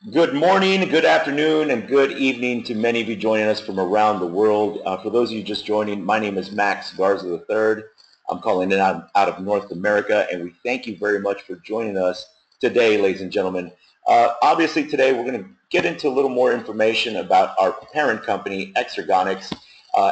Good morning, good afternoon, and good evening to many of you joining us from around the world. For those of you just joining, my name is Max Garza III. I'm calling in out of North America, and we thank you very much for joining us today, ladies and gentlemen. Obviously, today we're going to get into a little more information about our parent company, Exergonix.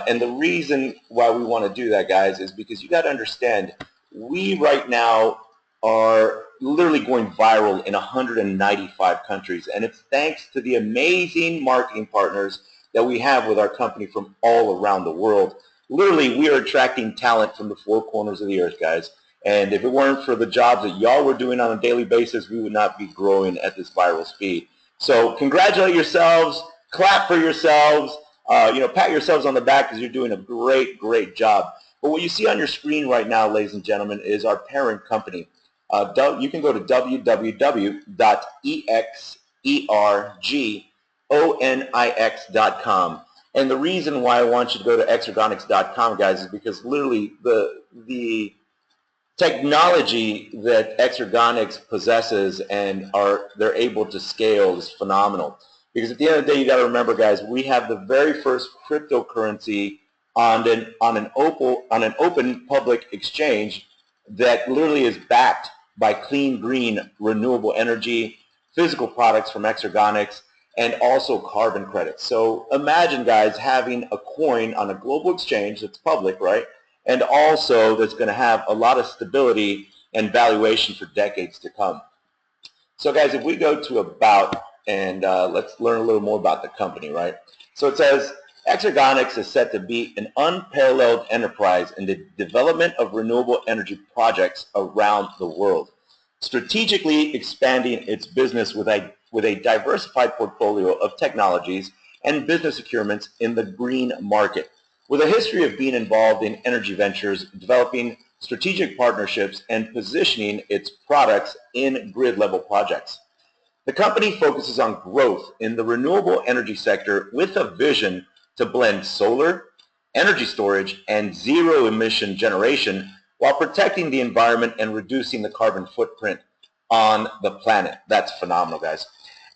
And the reason why we want to do that, guys, is because you got to understand, we right now are literally going viral in 195 countries. And it's thanks to the amazing marketing partners that we have with our company from all around the world. Literally, we are attracting talent from the four corners of the earth, guys. And if it weren't for the jobs that y'all were doing on a daily basis, we would not be growing at this viral speed. So congratulate yourselves, clap for yourselves, pat yourselves on the back because you're doing a great, great job. But what you see on your screen right now, ladies and gentlemen, is our parent company. You can go to www.exergonix.com. And the reason why I want you to go to exergonix.com, guys, is because literally the technology that Exergonix possesses and they're able to scale is phenomenal. Because at the end of the day, you got to remember, guys, we have the very first cryptocurrency on an open public exchange that literally is backed by clean, green, renewable energy, physical products from Exergonix, and also carbon credits. So imagine, guys, having a coin on a global exchange that's public, right? And also that's going to have a lot of stability and valuation for decades to come. So, guys, if we go to About, and let's learn a little more about the company, right? So it says, Exergonix is set to be an unparalleled enterprise in the development of renewable energy projects around the world, strategically expanding its business with a diversified portfolio of technologies and business securements in the green market, with a history of being involved in energy ventures, developing strategic partnerships, and positioning its products in grid-level projects. The company focuses on growth in the renewable energy sector with a vision to blend solar, energy storage, and zero-emission generation while protecting the environment and reducing the carbon footprint on the planet. That's phenomenal, guys.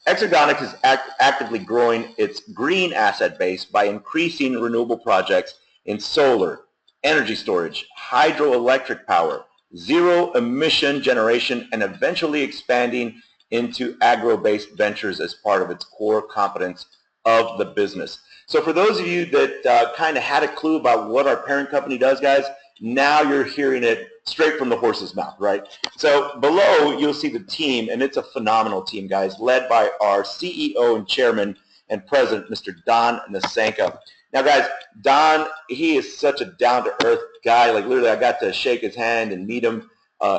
Exergonix is actively growing its green asset base by increasing renewable projects in solar, energy storage, hydroelectric power, zero-emission generation, and eventually expanding into agro-based ventures as part of its core competence of the business. So for those of you that kind of had a clue about what our parent company does, guys, now you're hearing it straight from the horse's mouth, right? So below, you'll see the team, and it's a phenomenal team, guys, led by our CEO and chairman and president, Mr. Don Nasenka. Now, guys, Don, he is such a down-to-earth guy. Like, literally, I got to shake his hand and meet him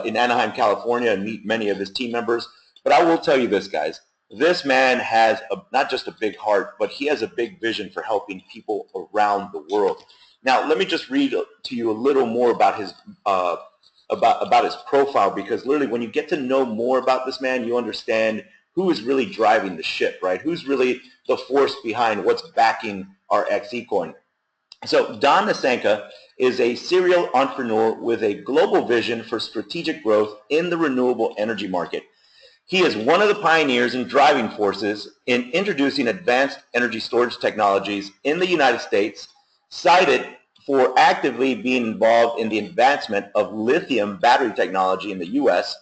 in Anaheim, California, and meet many of his team members. But I will tell you this, guys. This man has not just a big heart, but he has a big vision for helping people around the world. Now, let me just read to you a little more about his about his profile, because literally when you get to know more about this man, you understand who is really driving the ship, right? Who's really the force behind what's backing our XeCoin. So Don Nasenka is a serial entrepreneur with a global vision for strategic growth in the renewable energy market. He is one of the pioneers and driving forces in introducing advanced energy storage technologies in the United States, cited for actively being involved in the advancement of lithium battery technology in the U.S.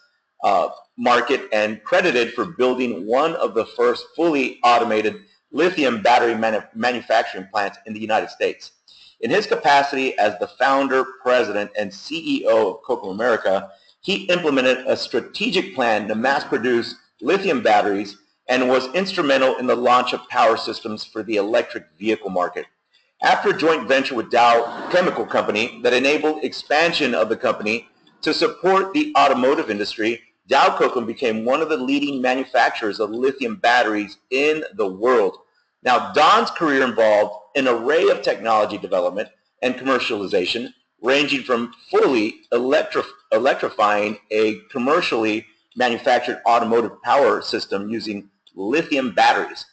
Market, and credited for building one of the first fully automated lithium battery manufacturing plants in the United States. In his capacity as the founder, president, and CEO of Coca America, he implemented a strategic plan to mass produce lithium batteries and was instrumental in the launch of power systems for the electric vehicle market. After a joint venture with Dow Chemical Company that enabled expansion of the company to support the automotive industry, Dow Chemical became one of the leading manufacturers of lithium batteries in the world. Now, Don's career involved an array of technology development and commercialization, ranging from fully electrifying a commercially manufactured automotive power system using lithium batteries,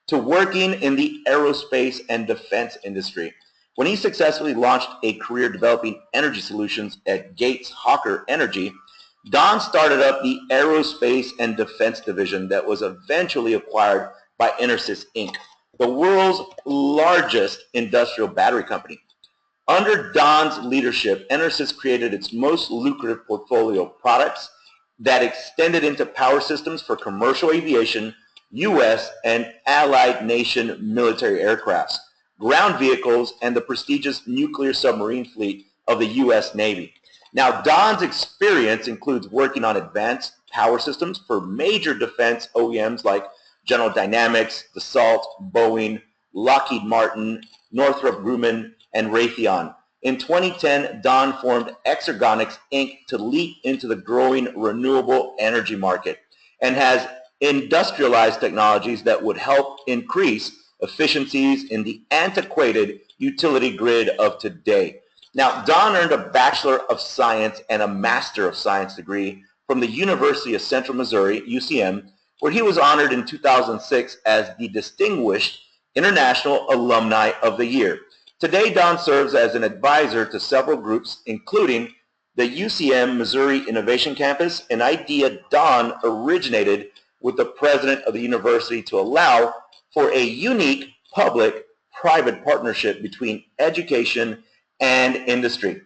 to working in the aerospace and defense industry. When he successfully launched a career developing energy solutions at Gates Hawker Energy, Don started up the Aerospace and Defense Division that was eventually acquired by EnerSys Inc., the world's largest industrial battery company. Under Don's leadership, EnerSys created its most lucrative portfolio of products that extended into power systems for commercial aviation, U.S. and allied nation military aircrafts, ground vehicles, and the prestigious nuclear submarine fleet of the U.S. Navy. Now, Don's experience includes working on advanced power systems for major defense OEMs like General Dynamics, Dassault, Boeing, Lockheed Martin, Northrop Grumman, and Raytheon. In 2010, Don formed Exergonix Inc. to leap into the growing renewable energy market and has industrialized technologies that would help increase efficiencies in the antiquated utility grid of today. Now, Don earned a Bachelor of Science and a Master of Science degree from the University of Central Missouri, UCM, where he was honored in 2006 as the Distinguished International Alumni of the Year. Today, Don serves as an advisor to several groups, including the UCM Missouri Innovation Campus, an idea Don originated with the president of the university to allow for a unique public-private partnership between education and industry.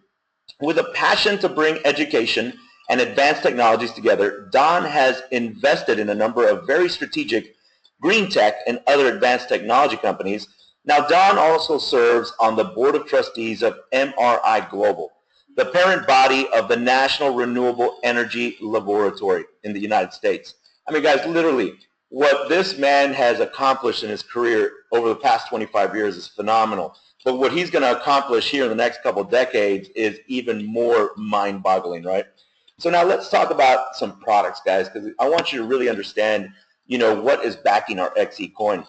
With a passion to bring education and advanced technologies together, Don has invested in a number of very strategic green tech and other advanced technology companies. Now, Don also serves on the board of trustees of MRI Global, the parent body of the National Renewable Energy Laboratory in the United States. I mean, guys, literally, what this man has accomplished in his career over the past 25 years is phenomenal. But what he's going to accomplish here in the next couple of decades is even more mind-boggling, right? So now let's talk about some products, guys, because I want you to really understand, what is backing our XeCoin.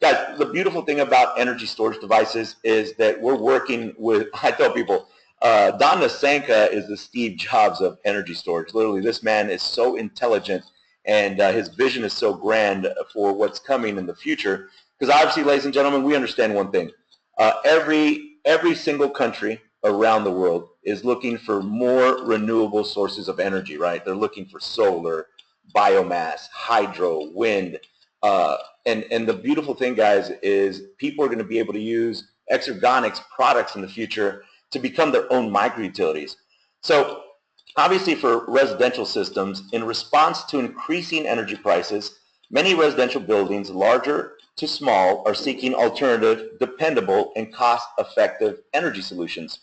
Guys, the beautiful thing about energy storage devices is that we're working with, I tell people, Don Nasenka is the Steve Jobs of energy storage. Literally, this man is so intelligent, and his vision is so grand for what's coming in the future. Because obviously, ladies and gentlemen, we understand one thing. Every single country around the world is looking for more renewable sources of energy, right? They're looking for solar, biomass, hydro, wind. And the beautiful thing, guys, is people are going to be able to use Exergonix products in the future to become their own microutilities. So obviously for residential systems, in response to increasing energy prices, many residential buildings, larger to small, are seeking alternative, dependable, and cost-effective energy solutions,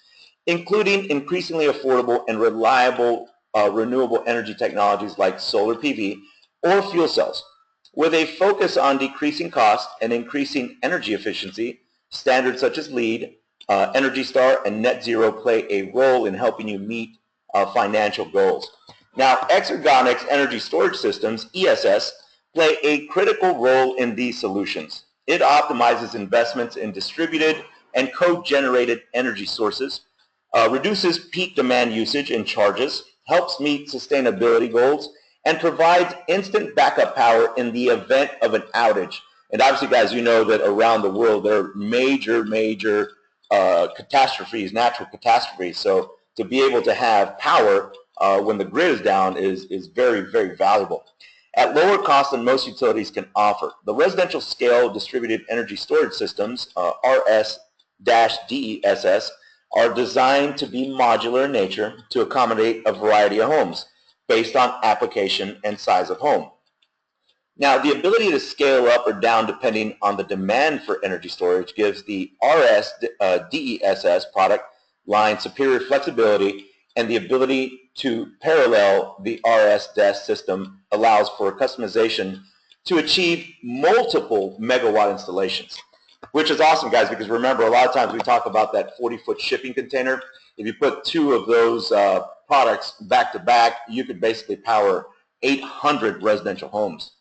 including increasingly affordable and reliable renewable energy technologies like solar PV or fuel cells. With a focus on decreasing cost and increasing energy efficiency, standards such as LEED, Energy Star, and Net Zero play a role in helping you meet financial goals. Now, Exergonix Energy Storage Systems, ESS, play a critical role in these solutions. It optimizes investments in distributed and co-generated energy sources, reduces peak demand usage and charges, helps meet sustainability goals, and provides instant backup power in the event of an outage. And obviously, guys, you know that around the world there are major catastrophes, natural catastrophes. So to be able to have power when the grid is down is very, very valuable. At lower cost than most utilities can offer. The residential scale distributed energy storage systems, RS-DESS, are designed to be modular in nature to accommodate a variety of homes based on application and size of home. Now, the ability to scale up or down depending on the demand for energy storage gives the RS-DESS product line superior flexibility, and the ability to parallel the RS-DESS system allows for customization to achieve multiple megawatt installations, which is awesome, guys, because remember, a lot of times we talk about that 40-foot shipping container. If you put two of those products back to back, you could basically power 800 residential homes.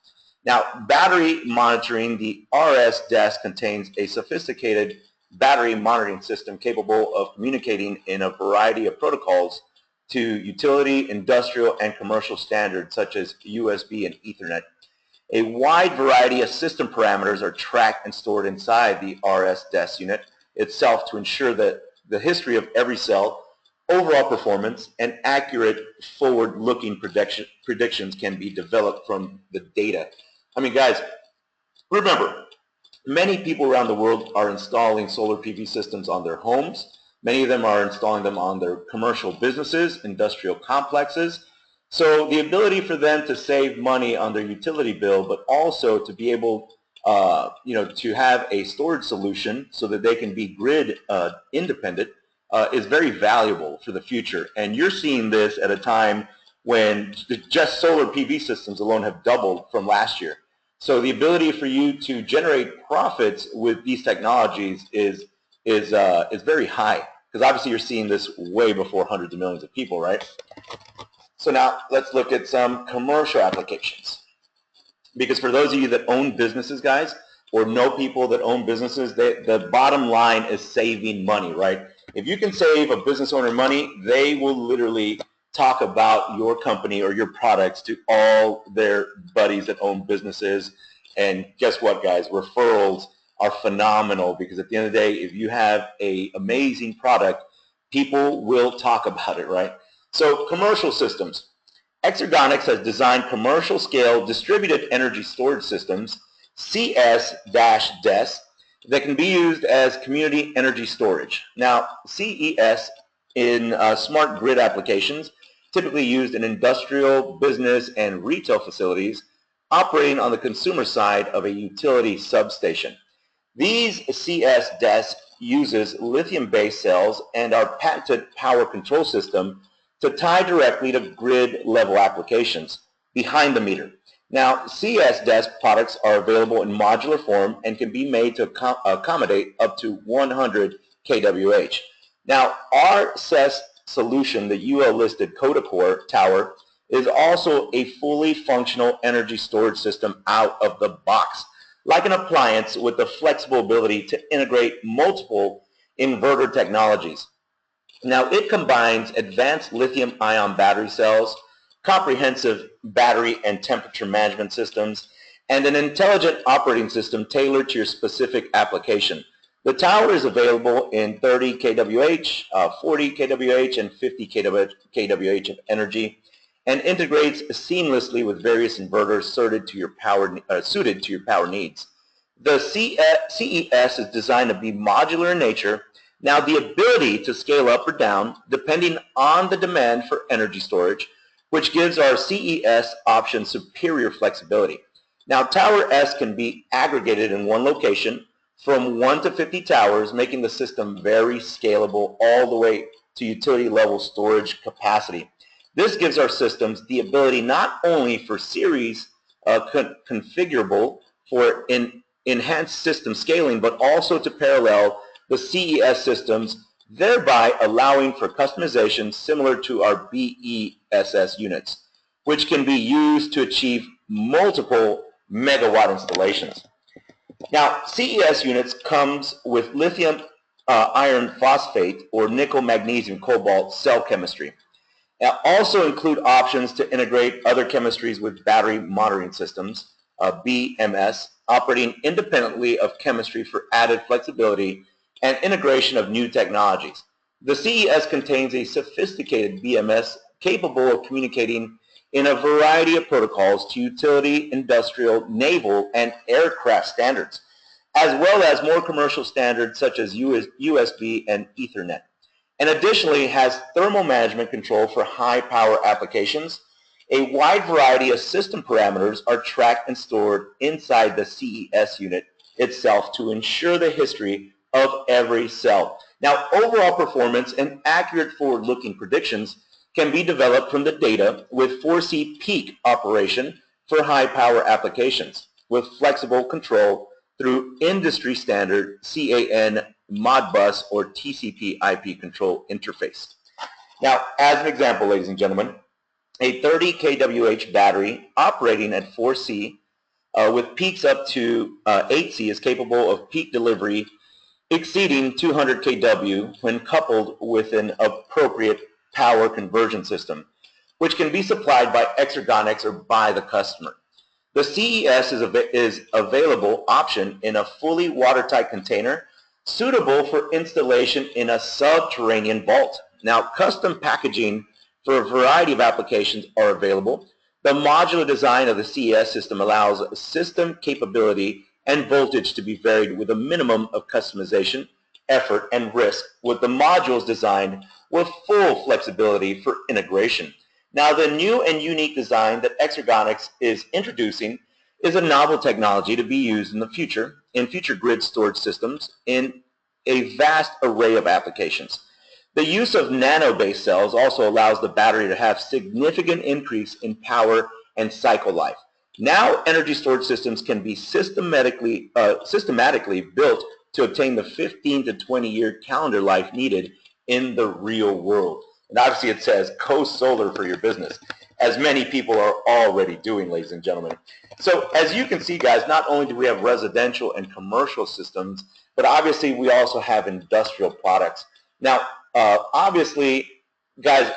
Now, battery monitoring, the RS-DESS contains a sophisticated battery monitoring system capable of communicating in a variety of protocols to utility, industrial, and commercial standards such as USB and Ethernet. A wide variety of system parameters are tracked and stored inside the RS-DESS unit itself to ensure that the history of every cell overall performance, and accurate forward-looking predictions can be developed from the data. I mean, guys, remember, many people around the world are installing solar PV systems on their homes. Many of them are installing them on their commercial businesses, industrial complexes. So the ability for them to save money on their utility bill, but also to be able to have a storage solution so that they can be grid independent is very valuable for the future. And you're seeing this at a time when just solar PV systems alone have doubled from last year. So the ability for you to generate profits with these technologies is very high, because obviously you're seeing this way before hundreds of millions of people, right? So now let's look at some commercial applications. Because for those of you that own businesses, guys, or know people that own businesses, the bottom line is saving money, right? If you can save a business owner money, they will literally talk about your company or your products to all their buddies that own businesses. And guess what, guys? Referrals are phenomenal, because at the end of the day, if you have an amazing product, people will talk about it, right? So commercial systems. Exergonix has designed commercial scale distributed energy storage systems, CS-DES, that can be used as community energy storage. Now, CES in smart grid applications, typically used in industrial, business, and retail facilities operating on the consumer side of a utility substation. These CS-DES uses lithium-based cells and our patented power control system to tie directly to grid-level applications behind the meter. Now, CS-DES products are available in modular form and can be made to accommodate up to 100 kWh. Now, our CES solution, the UL-listed Codacore tower, is also a fully functional energy storage system out of the box, like an appliance with the flexible ability to integrate multiple inverter technologies. Now, it combines advanced lithium-ion battery cells, comprehensive battery and temperature management systems, and an intelligent operating system tailored to your specific application. The tower is available in 30 kWh, 40 kWh, and 50 kWh of energy, and integrates seamlessly with various inverters suited to your power needs. The CES is designed to be modular in nature. Now, the ability to scale up or down depending on the demand for energy storage, which gives our CES option superior flexibility. Now, Tower S can be aggregated in one location from 1 to 50 towers, making the system very scalable all the way to utility level storage capacity. This gives our systems the ability not only for series configurable for enhanced system scaling, but also to parallel the CES systems, thereby allowing for customization similar to our BESS units, which can be used to achieve multiple megawatt installations. Now, CES units comes with lithium iron phosphate or nickel magnesium cobalt cell chemistry. Also include options to integrate other chemistries with battery monitoring systems, BMS, operating independently of chemistry for added flexibility and integration of new technologies. The CES contains a sophisticated BMS capable of communicating in a variety of protocols to utility, industrial, naval, and aircraft standards, as well as more commercial standards such as USB and Ethernet. And additionally has thermal management control for high power applications. A wide variety of system parameters are tracked and stored inside the CES unit itself to ensure the history of every cell. Now, overall performance and accurate forward-looking predictions can be developed from the data with 4C peak operation for high power applications with flexible control through industry standard CAN Modbus or TCP IP control interface. Now, as an example, ladies and gentlemen, a 30 kWh battery operating at 4C with peaks up to 8C is capable of peak delivery exceeding 200 kW when coupled with an appropriate power conversion system, which can be supplied by Exergonix or by the customer. The CES is available option in a fully watertight container suitable for installation in a subterranean vault. Now, custom packaging for a variety of applications are available. The modular design of the CES system allows system capability and voltage to be varied with a minimum of customization, effort, and risk, with the modules designed with full flexibility for integration. Now, the new and unique design that Exergonix is introducing is a novel technology to be used in the future, in future grid storage systems, in a vast array of applications. The use of nano-based cells also allows the battery to have significant increase in power and cycle life. Now, energy storage systems can be systematically built to obtain the 15 to 20-year calendar life needed in the real world. And obviously it says co-solar for your business, as many people are already doing, ladies and gentlemen. So as you can see, guys, not only do we have residential and commercial systems, but obviously we also have industrial products. Now, obviously, guys,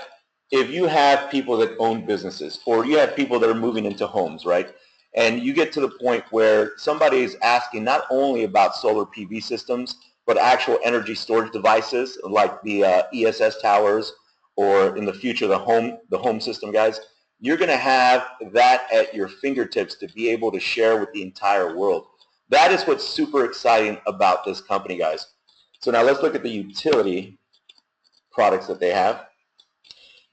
if you have people that own businesses, or you have people that are moving into homes, right, and you get to the point where somebody is asking not only about solar PV systems, but actual energy storage devices like the ESS towers, or in the future the home system, guys, you're going to have that at your fingertips to be able to share with the entire world. That is what's super exciting about this company, guys. So now let's look at the utility products that they have.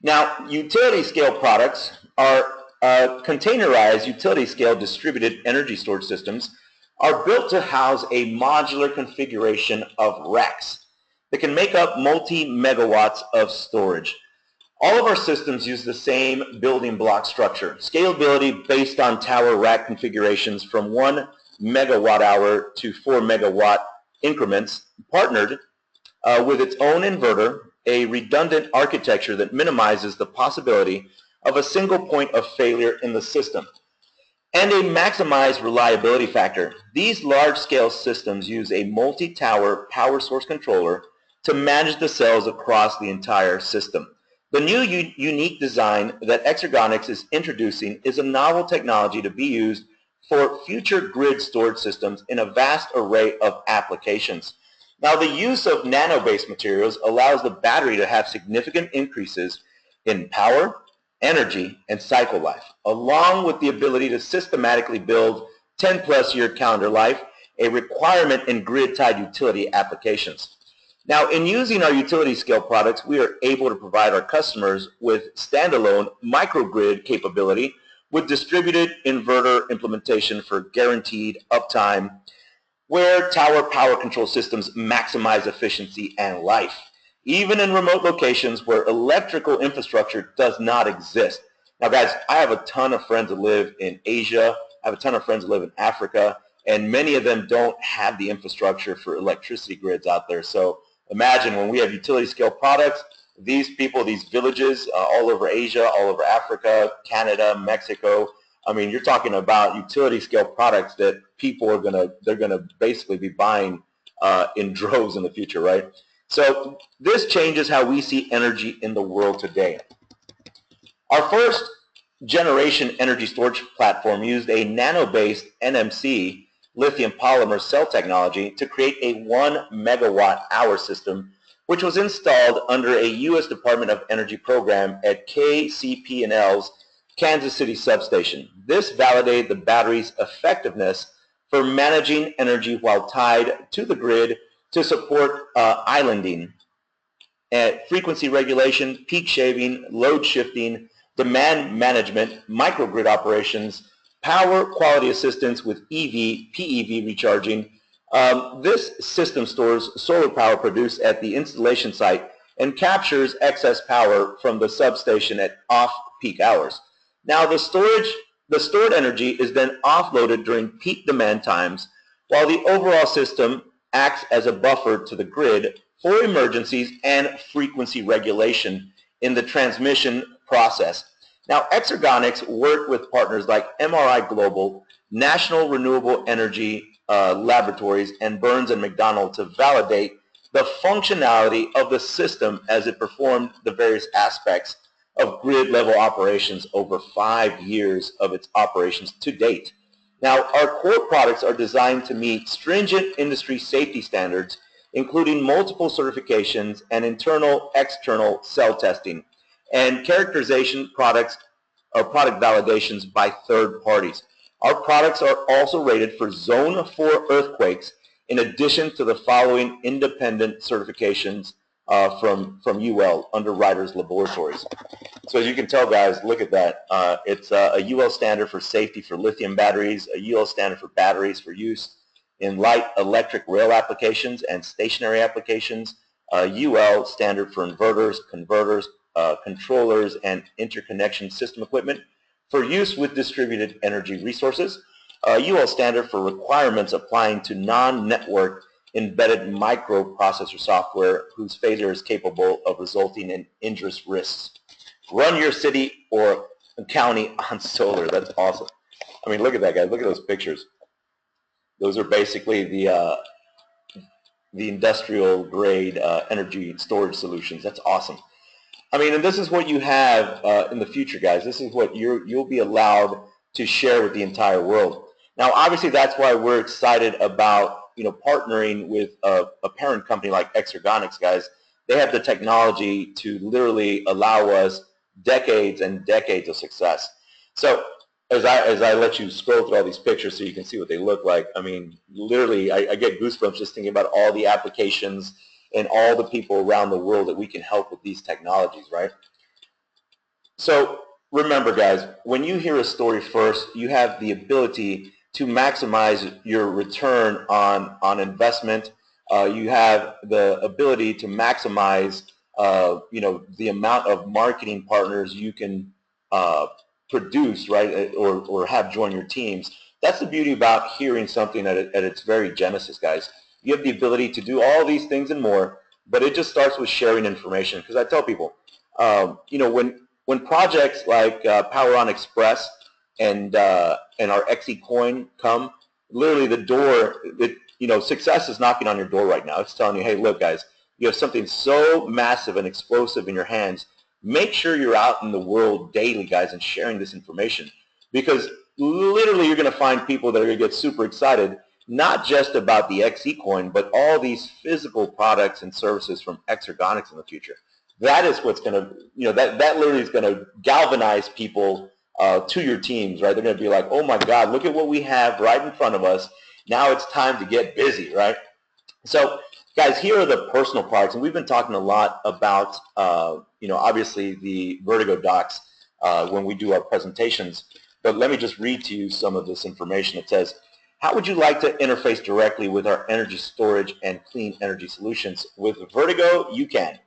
Now, utility scale products are containerized utility scale distributed energy storage systems are built to house a modular configuration of racks that can make up multi-megawatts of storage. All of our systems use the same building block structure, scalability based on tower rack configurations from 1 megawatt hour to 4 megawatt increments, partnered with its own inverter, a redundant architecture that minimizes the possibility of a single point of failure in the system, and a maximized reliability factor. These large-scale systems use a multi-tower power source controller to manage the cells across the entire system. The new unique design that Exergonix is introducing is a novel technology to be used for future grid storage systems in a vast array of applications. Now, the use of nano-based materials allows the battery to have significant increases in power, energy, and cycle life, along with the ability to systematically build 10-plus year calendar life, a requirement in grid-tied utility applications. Now, in using our utility scale products, we are able to provide our customers with standalone microgrid capability with distributed inverter implementation for guaranteed uptime, where tower power control systems maximize efficiency and life, even in remote locations where electrical infrastructure does not exist. Now, guys, I have a ton of friends that live in Asia. I have a ton of friends that live in Africa, and many of them don't have the infrastructure for electricity grids out there. So imagine when we have utility scale products, these people, these villages all over Asia, all over Africa, Canada, Mexico, I mean, you're talking about utility scale products that people are they're gonna basically be buying in droves in the future, right? So this changes how we see energy in the world today. Our first generation energy storage platform used a nano-based NMC lithium polymer cell technology to create a 1 megawatt hour system, which was installed under a U.S. Department of Energy program at KCP&L's Kansas City substation. This validated the battery's effectiveness for managing energy while tied to the grid to support islanding, frequency regulation, peak shaving, load shifting, demand management, microgrid operations, power quality assistance with EV, PEV recharging. This system stores solar power produced at the installation site and captures excess power from the substation at off-peak hours. Now, the stored energy is then offloaded during peak demand times, while the overall system acts as a buffer to the grid for emergencies and frequency regulation in the transmission process. Now, Exergonix worked with partners like MRI Global, National Renewable Energy Laboratories, and Burns & McDonnell to validate the functionality of the system as it performed the various aspects of grid-level operations over 5 years of its operations to date. Now, our core products are designed to meet stringent industry safety standards including multiple certifications and internal, external cell testing, and characterization products or product validations by third parties. Our products are also rated for Zone 4 earthquakes, in addition to the following independent certifications from UL, Underwriters Laboratories. So as you can tell, guys, look at that. It's a UL standard for safety for lithium batteries, a UL standard for batteries for use in light electric rail applications and stationary applications, a UL standard for inverters, converters, controllers, and interconnection system equipment for use with distributed energy resources, a UL standard for requirements applying to non-network embedded microprocessor software whose failure is capable of resulting in injurious risks. Run your city or county on solar. That's awesome. I mean, look at that, guys. Look at those pictures. Those are basically the industrial grade energy storage solutions. That's awesome. I mean, and this is what you have in the future, guys. This is what you'll be allowed to share with the entire world. Now, obviously, that's why we're excited about partnering with a parent company like Exergonix, guys. They have the technology to literally allow us decades and decades of success. So as I let you scroll through all these pictures so you can see what they look like, I mean, literally, I get goosebumps just thinking about all the applications and all the people around the world that we can help with these technologies, right? So remember, guys, when you hear a story first, you have the ability to maximize your return on investment. You have the ability to maximize the amount of marketing partners you can produce, right, or have join your teams. That's the beauty about hearing something at its very genesis, guys. You have the ability to do all these things and more, but it just starts with sharing information. Because I tell people, when projects like Power on Xpress and our XeCoin come, literally the door, success is knocking on your door right now. It's telling you, hey, look, guys, you have something so massive and explosive in your hands. Make sure you're out in the world daily, guys, and sharing this information. Because literally you're going to find people that are going to get super excited, not just about the XeCoin, but all these physical products and services from Exergonix in the future. That is what's going to, that literally is going to galvanize people to your teams, right? They're going to be like, oh my God, look at what we have right in front of us. Now it's time to get busy, right? So, guys, here are the personal products, and we've been talking a lot about, obviously the Vertigo docs when we do our presentations. But let me just read to you some of this information. It says, how would you like to interface directly with our energy storage and clean energy solutions? With Vertigo, you can.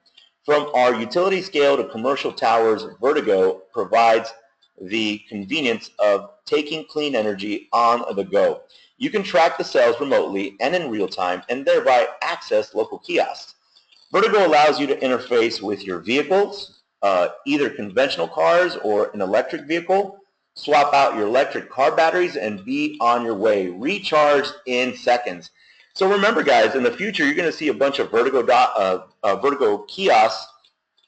From our utility scale to commercial towers, Vertigo provides the convenience of taking clean energy on the go. You can track the cells remotely and in real time and thereby access local kiosks. Vertigo allows you to interface with your vehicles, either conventional cars or an electric vehicle. Swap out your electric car batteries and be on your way, recharged in seconds. So remember, guys, in the future, you're going to see a bunch of Vertigo kiosks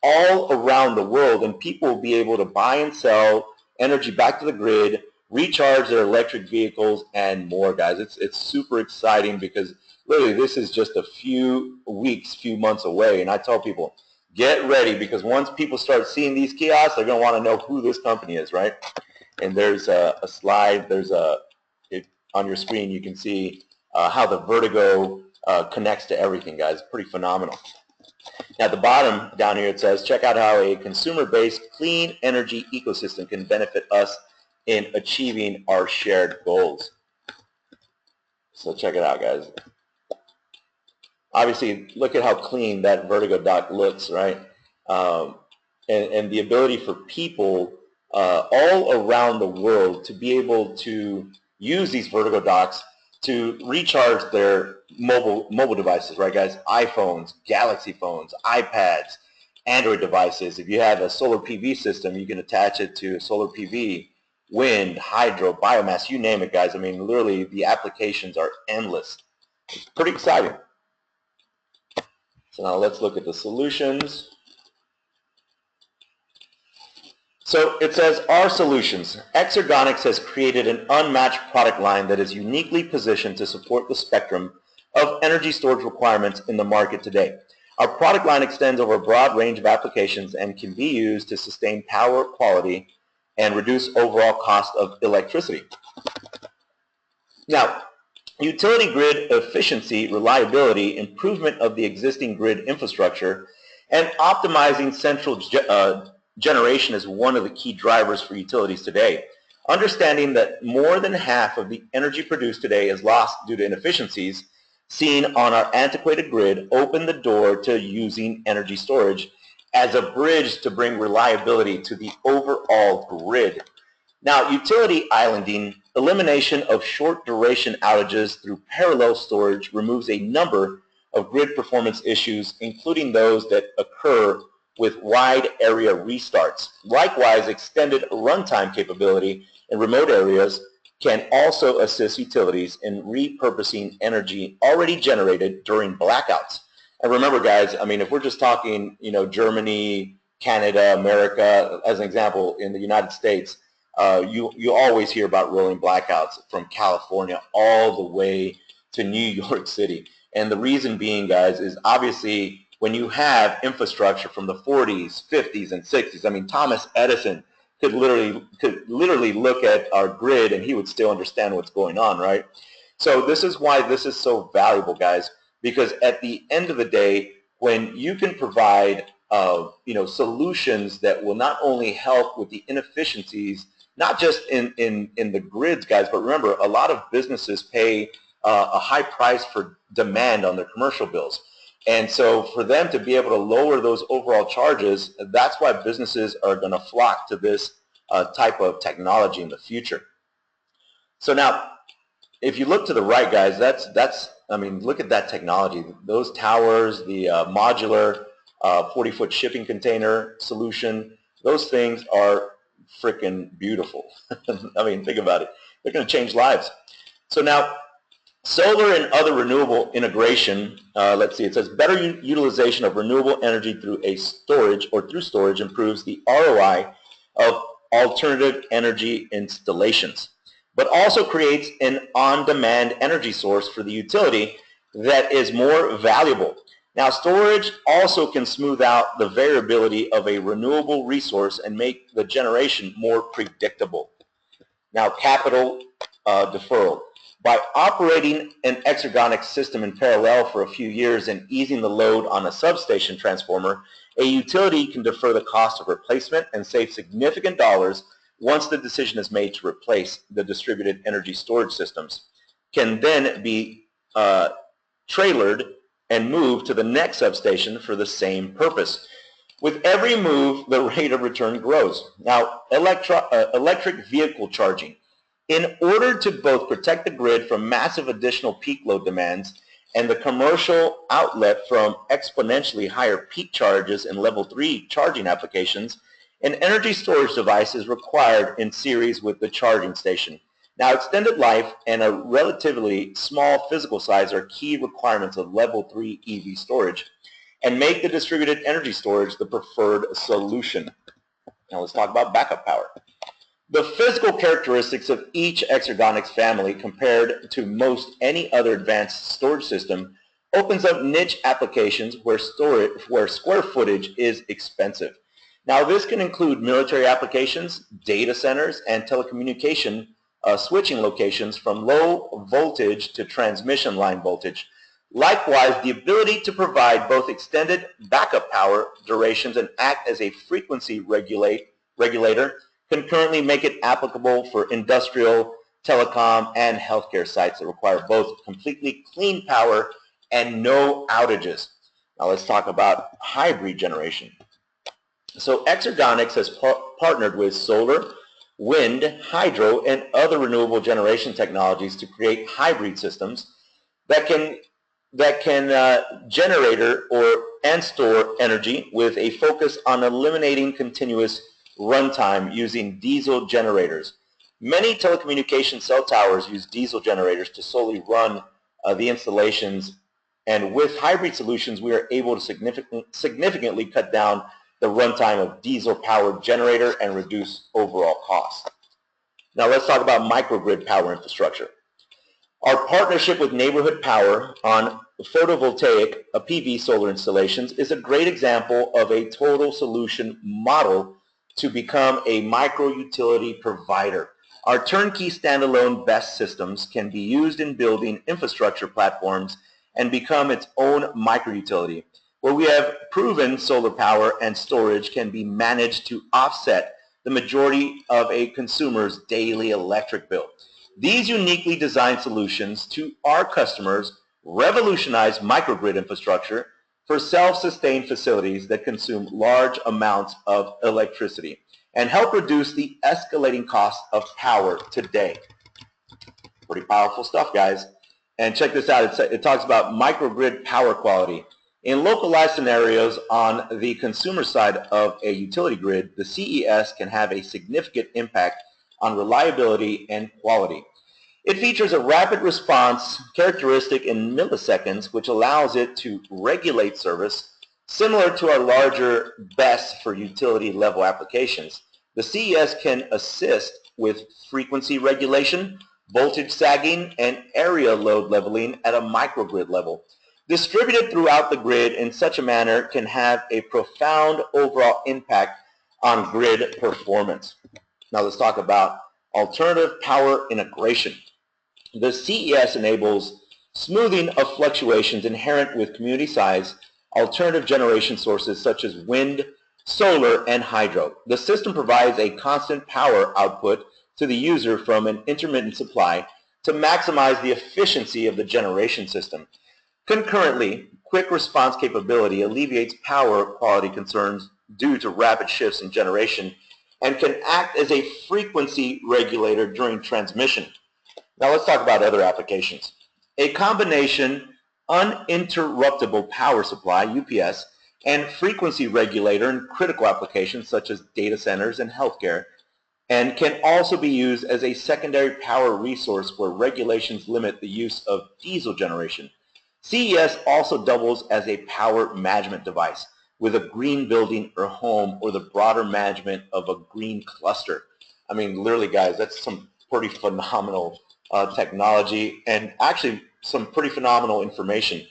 all around the world, and people will be able to buy and sell energy back to the grid, recharge their electric vehicles, and more, guys. It's super exciting because literally this is just a few weeks, few months away, and I tell people, get ready, because once people start seeing these kiosks, they're going to want to know who this company is, right? And there's a slide, on your screen you can see how the Vertigo connects to everything, guys. Pretty phenomenal. Now at the bottom down here it says, check out how a consumer-based clean energy ecosystem can benefit us in achieving our shared goals. So check it out, guys. Obviously, look at how clean that Vertigo dock looks, right? And the ability for people all around the world to be able to use these Vertigo docks to recharge their mobile devices, right, guys? iPhones, Galaxy phones, iPads, Android devices. If you have a solar PV system, you can attach it to solar PV, wind, hydro, biomass, you name it, guys. I mean, literally, the applications are endless. It's pretty exciting. So now let's look at the solutions. So it says, our solutions. Exergonix has created an unmatched product line that is uniquely positioned to support the spectrum of energy storage requirements in the market today. Our product line extends over a broad range of applications and can be used to sustain power quality and reduce overall cost of electricity. Now, utility grid efficiency, reliability, improvement of the existing grid infrastructure, and optimizing central generation is one of the key drivers for utilities today. Understanding that more than half of the energy produced today is lost due to inefficiencies seen on our antiquated grid opened the door to using energy storage as a bridge to bring reliability to the overall grid. Now, utility islanding, elimination of short duration outages through parallel storage removes a number of grid performance issues, including those that occur with wide area restarts. Likewise, extended runtime capability in remote areas can also assist utilities in repurposing energy already generated during blackouts. And remember, guys, I mean, if we're just talking, Germany, Canada, America, as an example, in the United States, you always hear about rolling blackouts from California all the way to New York City. And the reason being, guys, is obviously when you have infrastructure from the 40s, 50s, and 60s, I mean, Thomas Edison could literally look at our grid and he would still understand what's going on, right? So this is why this is so valuable, guys, because at the end of the day, when you can provide solutions that will not only help with the inefficiencies, not just in the grids, guys, but remember, a lot of businesses pay a high price for demand on their commercial bills. And so for them to be able to lower those overall charges, that's why businesses are going to flock to this type of technology in the future. So now, if you look to the right, guys, I mean, look at that technology. Those towers, the modular 40-foot shipping container solution, those things are freaking beautiful. I mean, think about it. They're going to change lives. So now, solar and other renewable integration, let's see, it says better utilization of renewable energy through storage improves the ROI of alternative energy installations, but also creates an on-demand energy source for the utility that is more valuable. Now, storage also can smooth out the variability of a renewable resource and make the generation more predictable. Now, capital deferral. By operating an Exergonix system in parallel for a few years and easing the load on a substation transformer, a utility can defer the cost of replacement and save significant dollars once the decision is made to replace the distributed energy storage systems, can then be trailered and moved to the next substation for the same purpose. With every move, the rate of return grows. Now, electric vehicle charging. In order to both protect the grid from massive additional peak load demands and the commercial outlet from exponentially higher peak charges in level 3 charging applications, an energy storage device is required in series with the charging station. Now, extended life and a relatively small physical size are key requirements of level 3 EV storage and make the distributed energy storage the preferred solution. Now, let's talk about backup power. The physical characteristics of each Exergonix family compared to most any other advanced storage system opens up niche applications where square footage is expensive. Now, this can include military applications, data centers, and telecommunication switching locations from low voltage to transmission line voltage. Likewise, the ability to provide both extended backup power durations and act as a frequency regulator can currently make it applicable for industrial, telecom, and healthcare sites that require both completely clean power and no outages. Now let's talk about hybrid generation. So Exergonix has partnered with solar, wind, hydro, and other renewable generation technologies to create hybrid systems that can generate and store energy with a focus on eliminating continuous runtime using diesel generators. Many telecommunication cell towers use diesel generators to solely run the installations, and with hybrid solutions we are able to significantly cut down the runtime of diesel-powered generator and reduce overall costs. Now let's talk about microgrid power infrastructure. Our partnership with Neighborhood Power on photovoltaic PV solar installations is a great example of a total solution model to become a micro-utility provider. Our turnkey standalone BESS systems can be used in building infrastructure platforms and become its own micro-utility, where we have proven solar power and storage can be managed to offset the majority of a consumer's daily electric bill. These uniquely designed solutions to our customers revolutionize microgrid infrastructure for self-sustained facilities that consume large amounts of electricity and help reduce the escalating cost of power today. Pretty powerful stuff, guys. And check this out. It talks about microgrid power quality. In localized scenarios on the consumer side of a utility grid, the CES can have a significant impact on reliability and quality. It features a rapid response characteristic in milliseconds, which allows it to regulate service similar to our larger BESS for utility level applications. The CES can assist with frequency regulation, voltage sagging, and area load leveling at a microgrid level. Distributed throughout the grid in such a manner can have a profound overall impact on grid performance. Now let's talk about alternative power integration. The CES enables smoothing of fluctuations inherent with community size, alternative generation sources such as wind, solar, and hydro. The system provides a constant power output to the user from an intermittent supply to maximize the efficiency of the generation system. Concurrently, quick response capability alleviates power quality concerns due to rapid shifts in generation and can act as a frequency regulator during transmission. Now let's talk about other applications. A combination uninterruptible power supply, UPS, and frequency regulator in critical applications such as data centers and healthcare, and can also be used as a secondary power resource where regulations limit the use of diesel generation. CES also doubles as a power management device with a green building or home or the broader management of a green cluster. I mean, literally, guys, that's some pretty phenomenal technology and actually some pretty phenomenal information.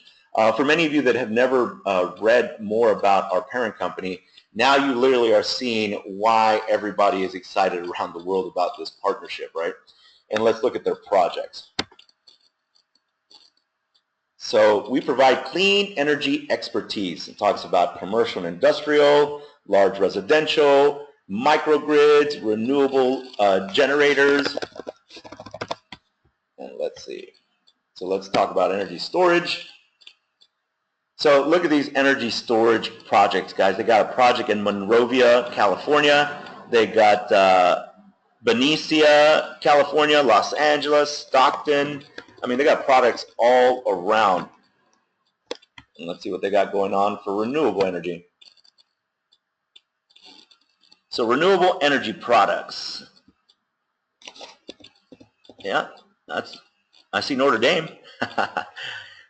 For many of you that have never read more about our parent company, now you literally are seeing why everybody is excited around the world about this partnership, right? And let's look at their projects. So we provide clean energy expertise. It talks about commercial and industrial, large residential, microgrids, renewable generators. And let's see. So let's talk about energy storage. So look at these energy storage projects, guys. They got a project in Monrovia, California. They got Benicia, California, Los Angeles, Stockton. I mean, they got products all around. And let's see what they got going on for renewable energy. So renewable energy products. Yeah, I see Notre Dame.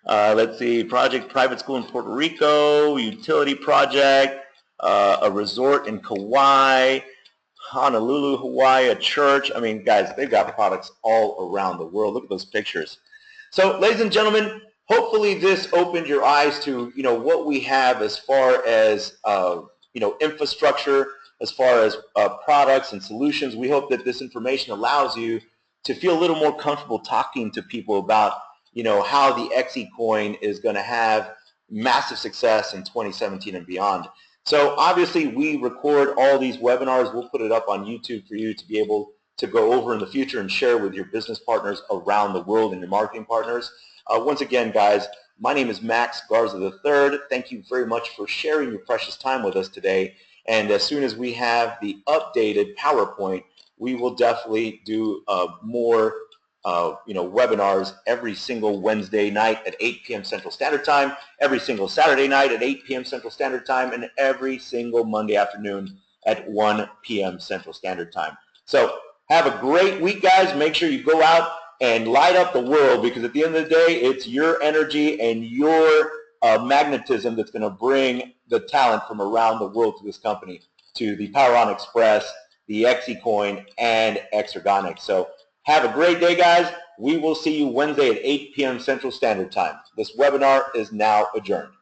Let's see, project, private school in Puerto Rico, utility project, a resort in Kauai, Honolulu, Hawaii, a church. I mean, guys, they've got products all around the world. Look at those pictures. So, ladies and gentlemen, hopefully this opened your eyes to, what we have as far as, infrastructure, as far as products and solutions. We hope that this information allows you to feel a little more comfortable talking to people about, how the XeCoin is going to have massive success in 2017 and beyond. So obviously we record all these webinars. We'll put it up on YouTube for you to be able to go over in the future and share with your business partners around the world and your marketing partners. Once again, guys, my name is Max Garza III. Thank you very much for sharing your precious time with us today. And as soon as we have the updated PowerPoint, we will definitely do more webinars every single Wednesday night at 8 p.m. Central Standard Time, every single Saturday night at 8 p.m. Central Standard Time, and every single Monday afternoon at 1 p.m. Central Standard Time. So have a great week, guys. Make sure you go out and light up the world, because at the end of the day, it's your energy and your magnetism that's going to bring the talent from around the world to this company, to the Power on Express, the XeCoin, and Exergonix. So Have a great day, guys. We will see you Wednesday at 8 p.m. Central Standard Time. This webinar is now adjourned.